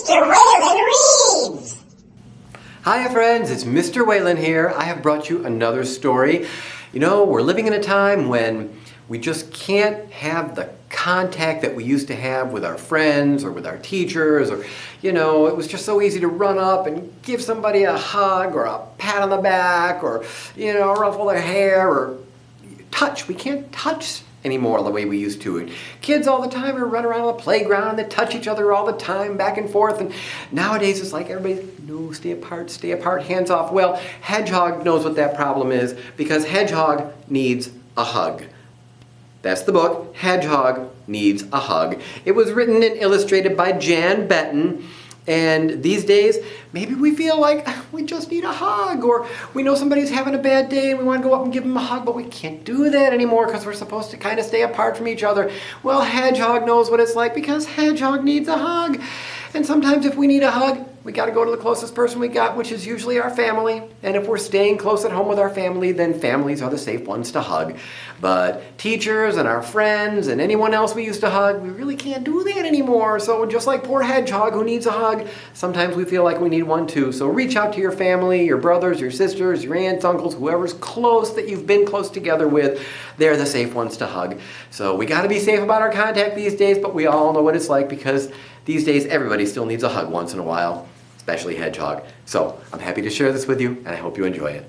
Mr. Whalen reads! Hi friends, it's Mr. Whalen here. I have brought you another story. You know, we're living in a time when we just can't have the contact that we used to have with our friends or with our teachers, or, you know, it was just so easy to run up and give somebody a hug or a pat on the back or, you know, ruffle their hair or touch. We can't touch anymore the way we used to. And kids all the time are running around the playground and they touch each other all the time, back and forth. And nowadays it's like everybody, no, stay apart, hands off. Well, Hedgehog knows what that problem is because Hedgehog needs a hug. That's the book, Hedgehog Needs a Hug. It was written and illustrated by Jan Betton. And these days, maybe we feel like we just need a hug, or we know somebody's having a bad day and we want to go up and give them a hug, but we can't do that anymore because we're supposed to kind of stay apart from each other. Well, Hedgehog knows what it's like because Hedgehog needs a hug. And sometimes if we need a hug, we got to go to the closest person we got, which is usually our family. And if we're staying close at home with our family, then families are the safe ones to hug. But teachers and our friends and anyone else we used to hug, we really can't do that anymore. So just like poor Hedgehog who needs a hug, sometimes we feel like we need one too. So reach out to your family, your brothers, your sisters, your aunts, uncles, whoever's close that you've been close together with. They're the safe ones to hug. So we got to be safe about our contact these days, but we all know what it's like because these days everybody still needs a hug once in a while, especially Hedgehog. So I'm happy to share this with you and I hope you enjoy it.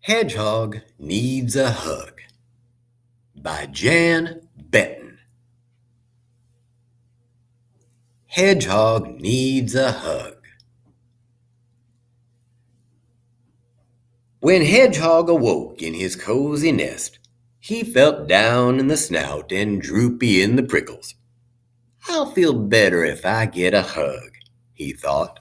Hedgehog Needs a Hug by Jan Betton. Hedgehog needs a hug. When Hedgehog awoke in his cozy nest, he felt down in the snout and droopy in the prickles. I'll feel better if I get a hug, he thought.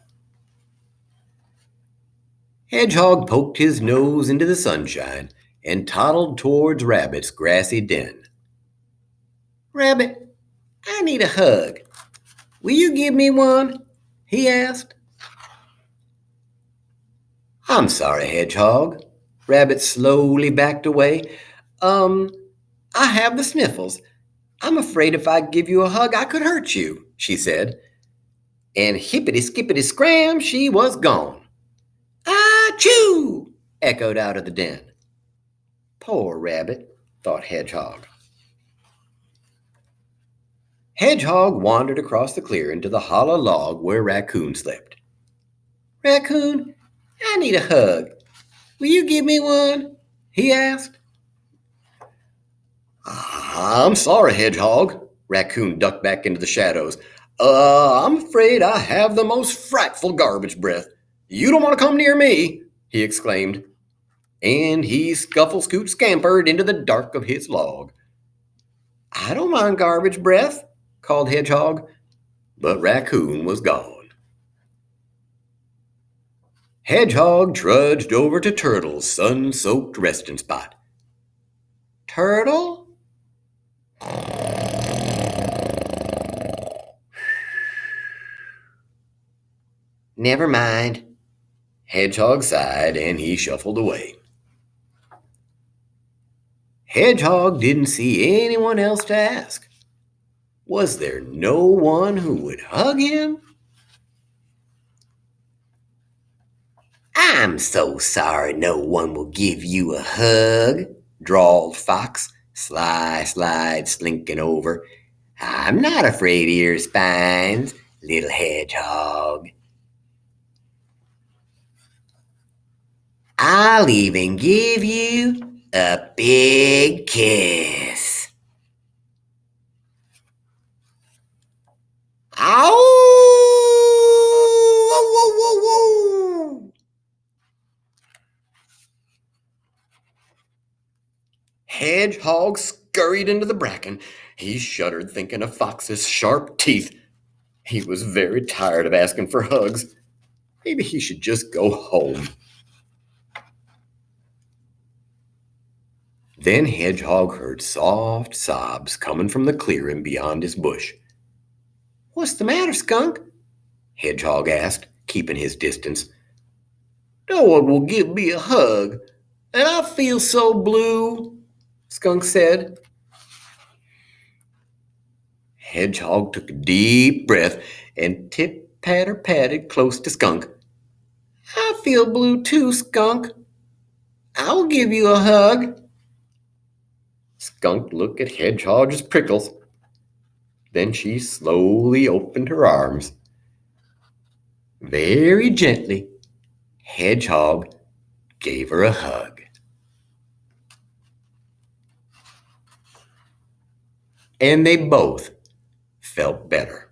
Hedgehog poked his nose into the sunshine and toddled towards Rabbit's grassy den. "Rabbit, I need a hug. Will you give me one?" he asked. "I'm sorry, Hedgehog." Rabbit slowly backed away. I have the sniffles. I'm afraid if I give you a hug, I could hurt you," she said. And hippity-skippity-scram, she was gone. "Achoo!" echoed out of the den. Poor Rabbit, thought Hedgehog. Hedgehog wandered across the clearing to the hollow log where Raccoon slept. "Raccoon, I need a hug. Will you give me one?" he asked. "I'm sorry, Hedgehog." Raccoon ducked back into the shadows. I'm afraid I have the most frightful garbage breath. You don't want to come near me," he exclaimed. And he scampered into the dark of his log. "I don't mind garbage breath," called Hedgehog, but Raccoon was gone. Hedgehog trudged over to Turtle's sun-soaked resting spot. "Turtle?" "Never mind." Hedgehog sighed and he shuffled away. Hedgehog didn't see anyone else to ask. Was there no one who would hug him? "I'm so sorry no one will give you a hug," drawled Fox, slinking over. "I'm not afraid of your spines, little Hedgehog. I'll even give you a big kiss." Ow! Whoa, whoa, whoa, whoa! Hedgehog scurried into the bracken. He shuddered, thinking of Fox's sharp teeth. He was very tired of asking for hugs. Maybe he should just go home. Then Hedgehog heard soft sobs coming from the clearing beyond his bush. "What's the matter, Skunk?" Hedgehog asked, keeping his distance. "No one will give me a hug, and I feel so blue," Skunk said. Hedgehog took a deep breath and tip-patter-patted close to Skunk. I feel blue too, Skunk. I'll give you a hug. Skunk looked at Hedgehog's prickles. Then she slowly opened her arms. Very gently, Hedgehog gave her a hug. And they both felt better.